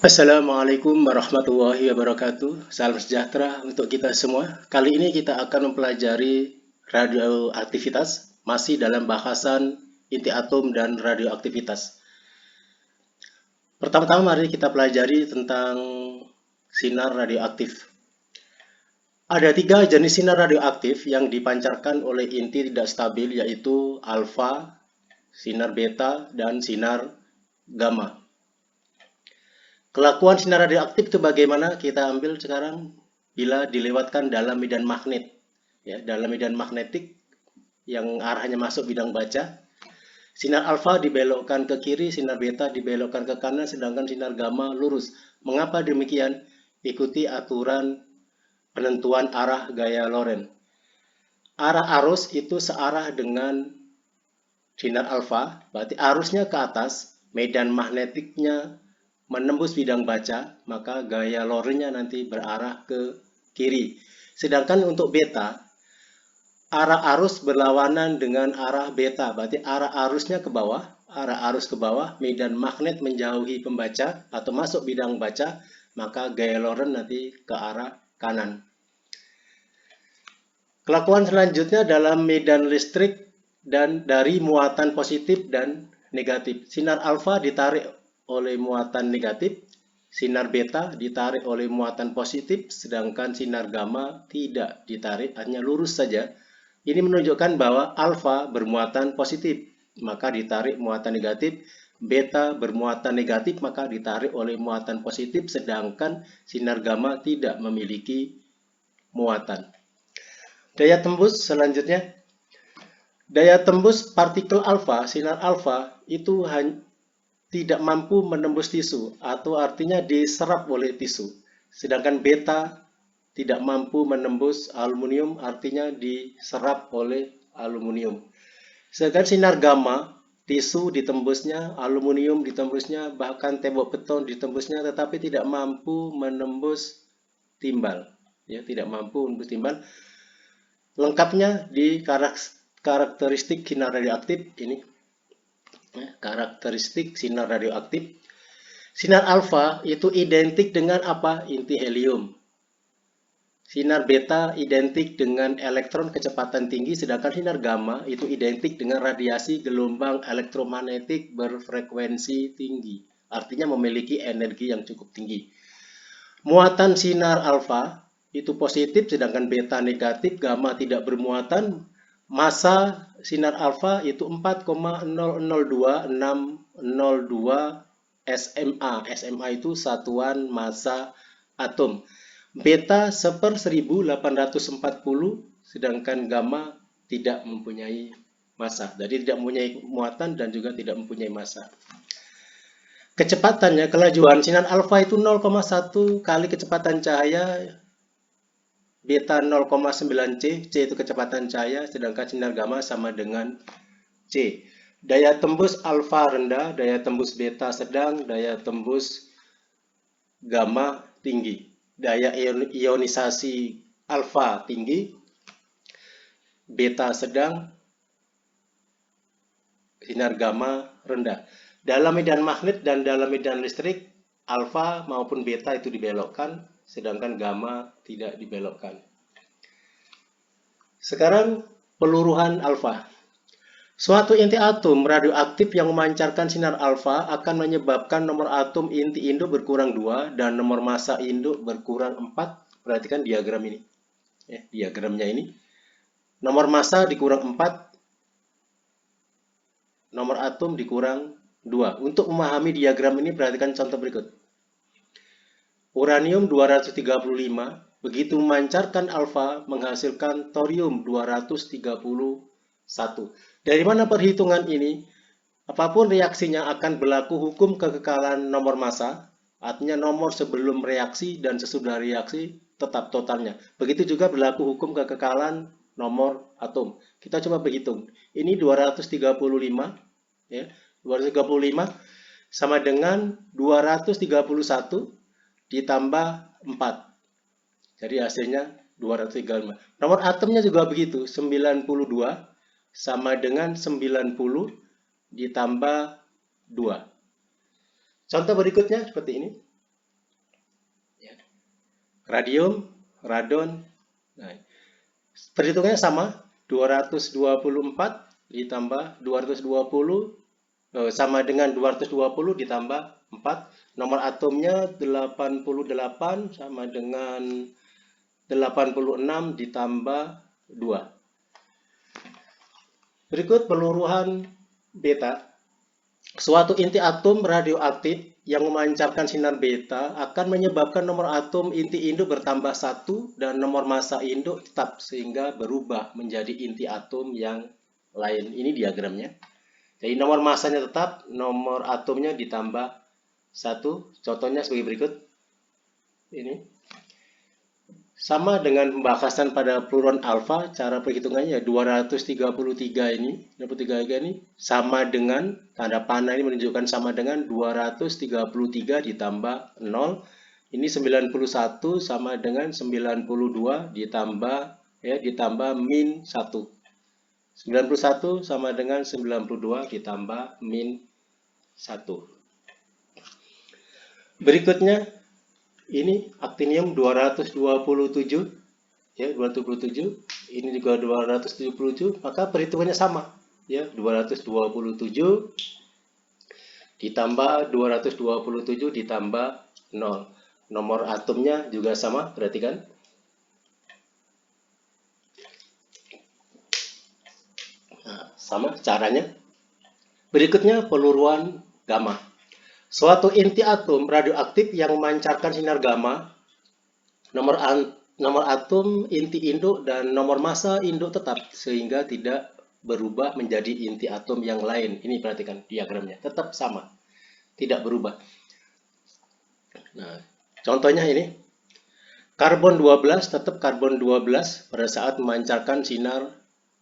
Assalamualaikum warahmatullahi wabarakatuh. Salam sejahtera untuk kita semua. Kali ini kita akan mempelajari radioaktivitas, masih dalam bahasan inti atom dan radioaktivitas. Pertama-tama mari kita pelajari tentang sinar radioaktif. Ada tiga jenis sinar radioaktif yang dipancarkan oleh inti tidak stabil, yaitu alfa, sinar beta, dan sinar gamma. Kelakuan sinar radioaktif itu bagaimana? Kita ambil sekarang bila dilewatkan dalam medan magnet. Ya, dalam medan magnetik yang arahnya masuk bidang baca, sinar alfa dibelokkan ke kiri, sinar beta dibelokkan ke kanan, sedangkan sinar gamma lurus. Mengapa demikian? Ikuti aturan penentuan arah gaya Lorentz. Arah arus itu searah dengan sinar alfa, berarti arusnya ke atas, medan magnetiknya menembus bidang baca, maka gaya Lorentz-nya nanti berarah ke kiri. Sedangkan untuk beta, arah arus berlawanan dengan arah beta, berarti arah arusnya ke bawah, medan magnet menjauhi pembaca atau masuk bidang baca, maka gaya Lorentz nanti ke arah kanan. Kelakuan selanjutnya dalam medan listrik dan dari muatan positif dan negatif. Sinar alfa ditarik oleh muatan negatif, sinar beta ditarik oleh muatan positif, sedangkan sinar gamma tidak ditarik, hanya lurus saja. Ini menunjukkan bahwa alfa bermuatan positif, maka ditarik muatan negatif, beta bermuatan negatif, maka ditarik oleh muatan positif, sedangkan sinar gamma tidak memiliki muatan. Daya tembus selanjutnya. Daya tembus partikel alfa, sinar alfa, itu tidak mampu menembus tisu, atau artinya diserap oleh tisu. Sedangkan beta tidak mampu menembus aluminium, artinya diserap oleh aluminium. Sedangkan sinar gamma, tisu ditembusnya, aluminium ditembusnya, bahkan tembok beton ditembusnya, tetapi tidak mampu menembus timbal. Ya, tidak mampu menembus timbal. Lengkapnya di karakteristik sinar radioaktif ini. Karakteristik sinar radioaktif. Sinar alfa itu identik dengan apa? Inti helium. Sinar beta identik dengan elektron kecepatan tinggi, sedangkan sinar gamma itu identik dengan radiasi gelombang elektromagnetik berfrekuensi tinggi. Artinya memiliki energi yang cukup tinggi. Muatan sinar alfa itu positif, sedangkan beta negatif, gamma tidak bermuatan. Massa sinar alfa itu 4,002602 SMA. SMA itu satuan massa atom. Beta 1/1840, sedangkan gamma tidak mempunyai massa. Jadi tidak mempunyai muatan dan juga tidak mempunyai massa. Kecepatannya, kelajuan sinar alfa itu 0,1 kali kecepatan cahaya, beta 0,9 C, C itu kecepatan cahaya, sedangkan sinar gamma sama dengan C. Daya tembus alfa rendah, daya tembus beta sedang, daya tembus gamma tinggi. Daya ionisasi alfa tinggi, beta sedang, sinar gamma rendah. Dalam medan magnet dan dalam medan listrik, alfa maupun beta itu dibelokkan, sedangkan gamma tidak dibelokkan. Sekarang peluruhan alfa. Suatu inti atom radioaktif yang memancarkan sinar alfa akan menyebabkan nomor atom inti induk berkurang 2 dan nomor massa induk berkurang 4. Perhatikan diagram ini. Diagramnya ini. Nomor massa dikurang 4, nomor atom dikurang 2. Untuk memahami diagram ini, perhatikan contoh berikut. Uranium 235 begitu memancarkan alfa menghasilkan thorium 231. Dari mana perhitungan ini? Apapun reaksinya akan berlaku hukum kekekalan nomor massa, artinya nomor sebelum reaksi dan sesudah reaksi tetap totalnya. Begitu juga berlaku hukum kekekalan nomor atom. Kita coba berhitung. Ini 235, ya. 235 sama dengan 231 ditambah 4. Jadi hasilnya 235. Nomor atomnya juga begitu, 92 sama dengan 90 ditambah 2. Contoh berikutnya seperti ini. radium, radon. Nah, perhitungannya sama, 224 ditambah 220 sama dengan 220 ditambah 4. Nomor atomnya 88 sama dengan 86 ditambah 2. Berikut peluruhan beta. Suatu inti atom radioaktif yang memancarkan sinar beta akan menyebabkan nomor atom inti induk bertambah 1 dan nomor massa induk tetap sehingga berubah menjadi inti atom yang lain. Ini diagramnya. Jadi nomor massanya tetap, nomor atomnya ditambah 1. Contohnya sebagai berikut. Ini. Sama dengan pembahasan pada peluruhan alfa, cara perhitungannya 233 ini, 233 ini sama dengan tanda panah ini menunjukkan sama dengan 233 ditambah 0. Ini 91 sama dengan 92 ditambah min 1. 91 sama dengan 92 ditambah min 1. Berikutnya ini aktinium 227 ya, 227. Ini juga 277, maka perhitungannya sama ya, 227 ditambah 227 ditambah 0. Nomor atomnya juga sama, perhatikan. Nah, sama caranya. Berikutnya peluruhan gamma. Suatu inti atom radioaktif yang memancarkan sinar gamma, nomor atom inti induk dan nomor massa induk tetap sehingga tidak berubah menjadi inti atom yang lain. Ini perhatikan diagramnya, tetap sama, tidak berubah. Nah, contohnya ini. Karbon 12 tetap karbon 12 pada saat memancarkan sinar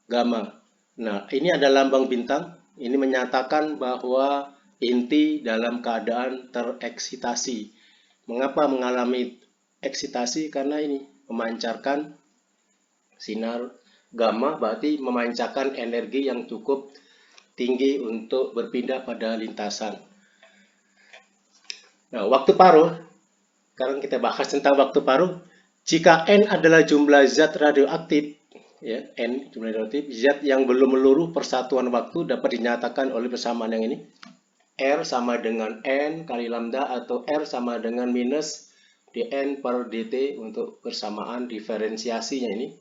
gamma. Nah, ini ada lambang bintang. Ini menyatakan bahwa inti dalam keadaan tereksitasi. Mengapa mengalami eksitasi? Karena ini memancarkan sinar gamma, berarti memancarkan energi yang cukup tinggi untuk berpindah pada lintasan. Nah, waktu paruh. Sekarang kita bahas tentang waktu paruh. Jika N adalah jumlah zat radioaktif, ya, N jumlah radioaktif, zat yang belum meluruh persatuan waktu dapat dinyatakan oleh persamaan yang ini. R sama dengan N kali lambda atau R sama dengan minus dN per dt untuk persamaan diferensiasinya ini.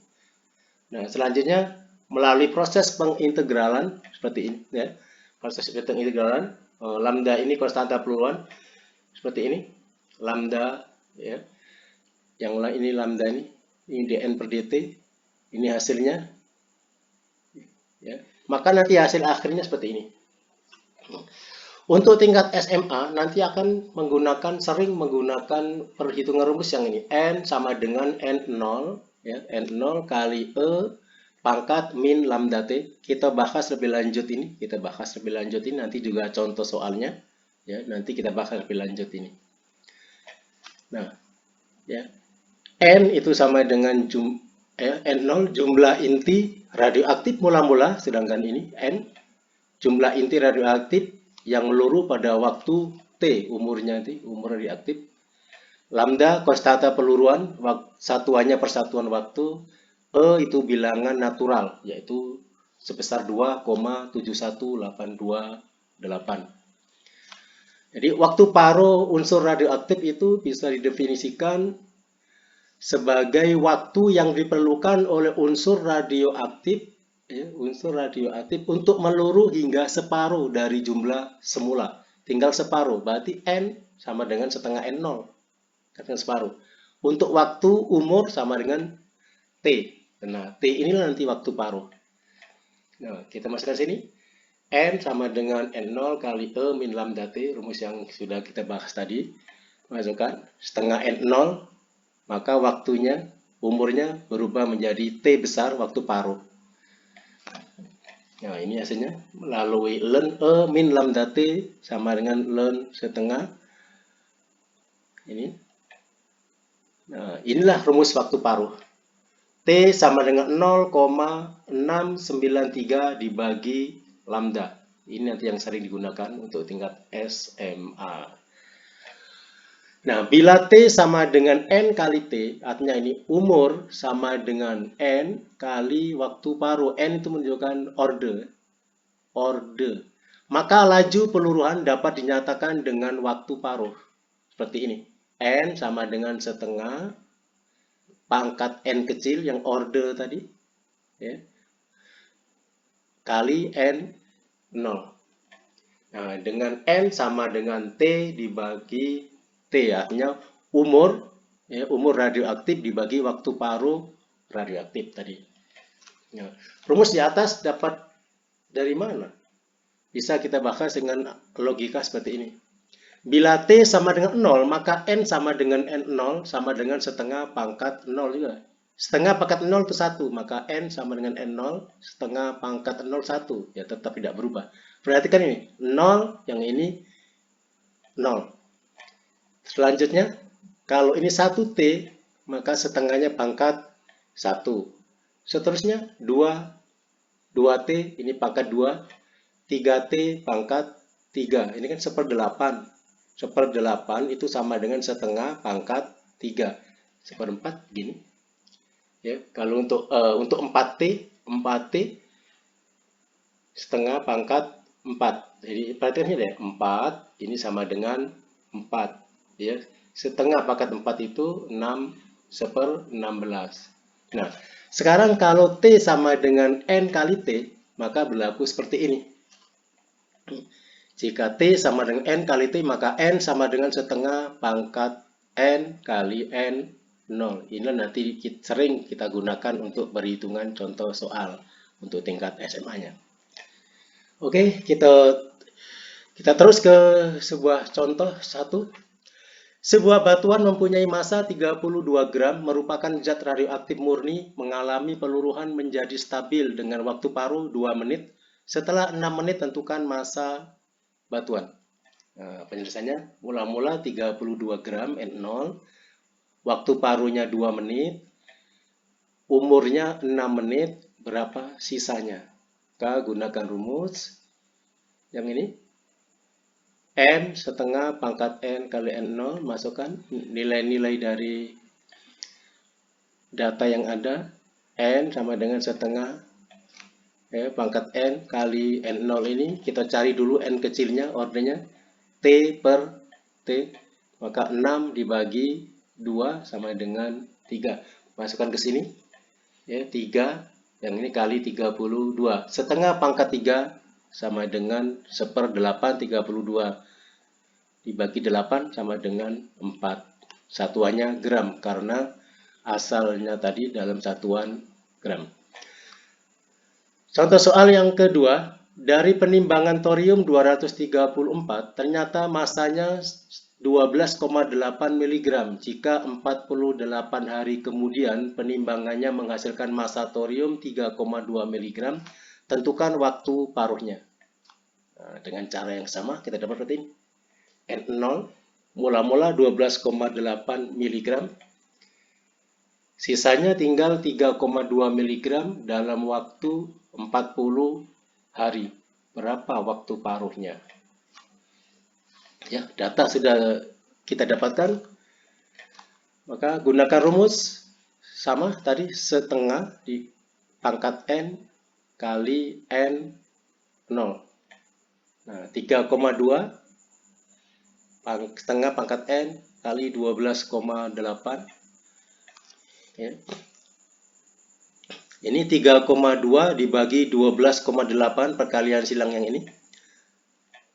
Nah, selanjutnya melalui proses pengintegralan seperti ini ya. Proses pengintegralan lambda ini konstanta peluruhan seperti ini. Lambda ya. Yang lain ini lambda ini dN per dt. Ini hasilnya ya. Maka nanti hasil akhirnya seperti ini. Untuk tingkat SMA nanti akan sering menggunakan perhitungan rumus yang ini. N sama dengan N0 ya, N0 kali E pangkat min lambda T. Kita bahas lebih lanjut ini, nanti juga contoh soalnya ya, nanti kita bahas lebih lanjut ini. Nah, ya. N itu sama dengan N0 jumlah inti radioaktif mula-mula, sedangkan ini N jumlah inti radioaktif yang meluruh pada waktu T, umurnya nanti, umur radioaktif. Lambda konstanta peluruan, satuannya persatuan waktu. E itu bilangan natural, yaitu sebesar 2,71828. Jadi waktu paruh unsur radioaktif itu bisa didefinisikan sebagai waktu yang diperlukan oleh unsur radioaktif untuk meluruh hingga separuh dari jumlah semula. Tinggal separuh, berarti N sama dengan setengah N0. Katakan separuh. Untuk waktu umur sama dengan T. Nah, T inilah nanti waktu paruh. Nah, kita masukkan sini. N sama dengan N0 kali E min lambda T, rumus yang sudah kita bahas tadi. Masukkan setengah N0, maka waktunya, umurnya berubah menjadi T besar waktu paruh. Nah, ini hasilnya melalui ln E min lambda T sama dengan ln setengah. Ini. Nah, inilah rumus waktu paruh. T sama dengan 0,693 dibagi lambda. Ini nanti yang sering digunakan untuk tingkat SMA. Nah, bila T sama dengan N kali T, artinya ini umur sama dengan N kali waktu paruh. N itu menunjukkan orde. Maka laju peluruhan dapat dinyatakan dengan waktu paruh. Seperti ini. N sama dengan setengah pangkat N kecil yang orde tadi, ya, kali N 0. Nah, dengan N sama dengan T dibagi T, artinya umur, ya, umur radioaktif dibagi waktu paruh radioaktif tadi. Nah, rumus di atas dapat dari mana? Bisa kita bahas dengan logika seperti ini. Bila T sama dengan 0, maka N sama dengan N0 sama dengan setengah pangkat 0 juga. Setengah pangkat 0 itu 1, maka N sama dengan N0, setengah pangkat 0 1. Ya, tetap tidak berubah. Perhatikan ini, 0, yang ini 0. Selanjutnya, kalau ini 1T, maka setengahnya pangkat 1. Seterusnya, 2T, ini pangkat 2. 3T pangkat 3. Ini kan 1/8. 1/8 itu sama dengan setengah pangkat 3. 1/4 gini. Ya, kalau untuk 4T setengah pangkat 4. Jadi perhatikan ini deh, 4 ini sama dengan 4. Ya, setengah pangkat 4 itu 6/16. Nah, sekarang kalau T sama dengan N kali T, maka berlaku seperti ini. Jika T sama dengan N kali T, maka N sama dengan setengah pangkat N kali N 0. Ini nanti sering kita gunakan untuk perhitungan contoh soal untuk tingkat SMA-nya. Oke, kita terus ke sebuah contoh 1. Sebuah batuan mempunyai massa 32 gram merupakan zat radioaktif murni mengalami peluruhan menjadi stabil dengan waktu paruh 2 menit. Setelah 6 menit tentukan massa batuan. Nah, penjelasannya mula-mula 32 gram N0, waktu paruhnya 2 menit, umurnya 6 menit, berapa sisanya? Kita gunakan rumus yang ini. N setengah pangkat N kali N0, masukkan nilai-nilai dari data yang ada. N sama dengan setengah pangkat N kali N0 ini, kita cari dulu N kecilnya, ordernya T per T, maka 6 dibagi 2 sama dengan 3. Masukkan ke sini, ya, 3, yang ini kali 32. Setengah pangkat 3 sama dengan 1/8 32. Dibagi 8 sama dengan 4. Satuannya gram, karena asalnya tadi dalam satuan gram. Contoh soal yang kedua, dari penimbangan thorium 234, ternyata massanya 12,8 mg. Jika 48 hari kemudian penimbangannya menghasilkan massa thorium 3,2 mg, tentukan waktu paruhnya. Nah, dengan cara yang sama kita dapat seperti ini. N0 mula-mula 12,8 mg. Sisanya tinggal 3,2 mg dalam waktu 40 hari. Berapa waktu paruhnya? Ya, data sudah kita dapatkan. Maka gunakan rumus sama tadi, setengah di pangkat N kali N 0. Nah, 3,2 setengah pangkat N kali 12,8. Ya. Ini 3,2 dibagi 12,8 perkalian silang yang ini.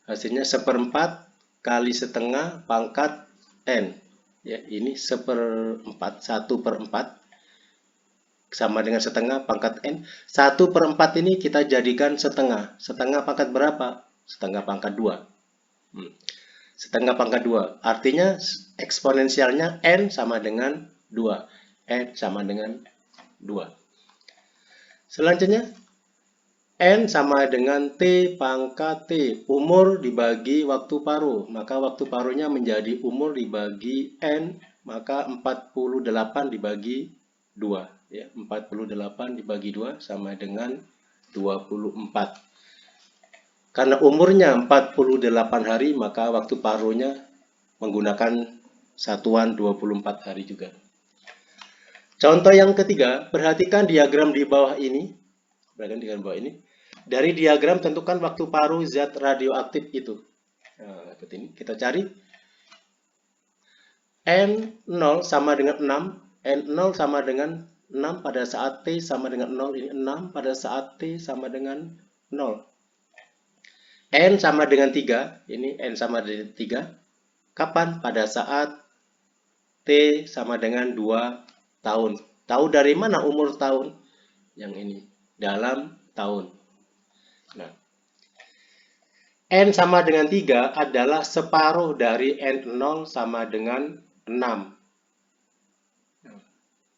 Hasilnya 1/4 kali setengah pangkat N. Ya, ini 1/4, 1/4 sama dengan setengah pangkat N. 1/4 ini kita jadikan setengah. Setengah pangkat berapa? Setengah pangkat 2. Setengah pangkat 2. Artinya eksponensialnya N sama dengan 2. N sama dengan 2. Selanjutnya, N sama dengan T pangkat T. Umur dibagi waktu paruh. Maka waktu paruhnya menjadi umur dibagi N. Maka 48 dibagi 2. Ya, 48 dibagi 2 sama dengan 24. Karena umurnya 48 hari, maka waktu paruhnya menggunakan satuan 24 hari juga. Contoh yang ketiga, perhatikan diagram di bawah ini. Perhatikan diagram di bawah ini. Dari diagram tentukan waktu paruh zat radioaktif itu. Nah, seperti ini. Kita cari. N0 sama dengan 6. N0 sama dengan 6 pada saat T sama dengan 0. Ini 6 pada saat T sama dengan 0. N sama dengan 3. Ini N sama dengan 3. Kapan? Pada saat T sama dengan 2 tahun. Tahu dari mana umur tahun? Yang ini. Dalam tahun. Nah, N sama dengan 3 adalah separuh dari N0 sama dengan 6.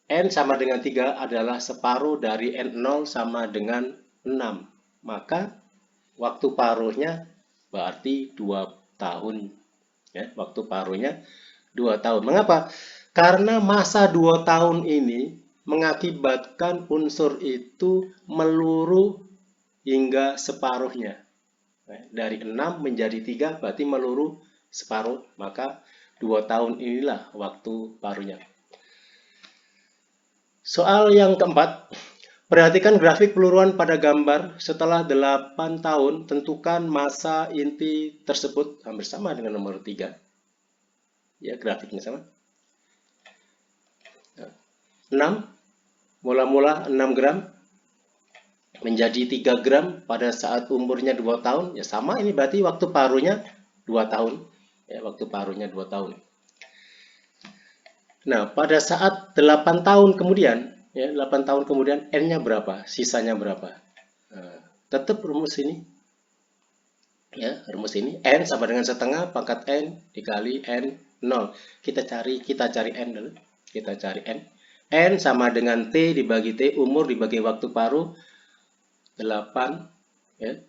N sama dengan 3 adalah separuh dari N0 sama dengan 6. Maka waktu paruhnya berarti 2 tahun. Ya, waktu paruhnya 2 tahun. Mengapa? Karena masa 2 tahun ini mengakibatkan unsur itu meluruh hingga separuhnya. Dari 6 menjadi 3 berarti meluruh separuh. Maka 2 tahun inilah waktu paruhnya. Soal yang keempat, perhatikan grafik peluruan pada gambar. Setelah 8 tahun, tentukan masa inti tersebut. Hampir sama dengan nomor 3. Ya, grafiknya sama. 6, mula-mula 6 gram, menjadi 3 gram pada saat umurnya 2 tahun. Ya sama, ini berarti waktu paruhnya 2 tahun. Ya, waktu paruhnya 2 tahun. Nah, pada saat 8 tahun kemudian, ya, 8 tahun kemudian N-nya berapa? Sisanya berapa? Nah, tetap rumus ini. Ya, rumus ini N sama dengan setengah pangkat N dikali N 0. Kita cari N dulu. Kita cari N. N sama dengan T dibagi T, umur dibagi waktu paruh 8. Ya.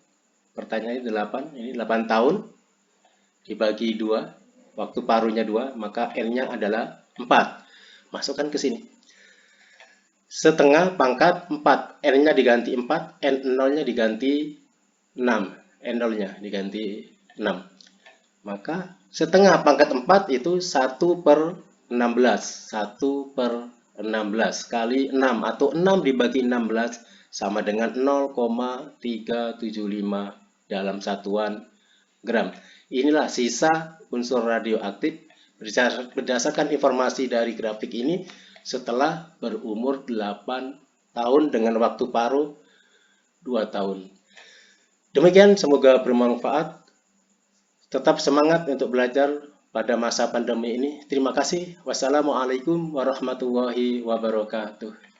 Pertanyaannya 8. Ini 8 tahun dibagi 2. Waktu paruhnya 2, maka N-nya adalah 4. Masukkan ke sini. Setengah pangkat 4. N-nya diganti 4. N0-nya diganti 6. N0-nya diganti 6. Maka setengah pangkat 4 itu 1 per 16. 1 per 16 kali 6. Atau 6 dibagi 16 sama dengan 0,375 dalam satuan gram. Inilah sisa unsur radioaktif berdasarkan informasi dari grafik ini setelah berumur 8 tahun dengan waktu paruh 2 tahun. Demikian, semoga bermanfaat. Tetap semangat untuk belajar pada masa pandemi ini. Terima kasih. Wassalamualaikum warahmatullahi wabarakatuh.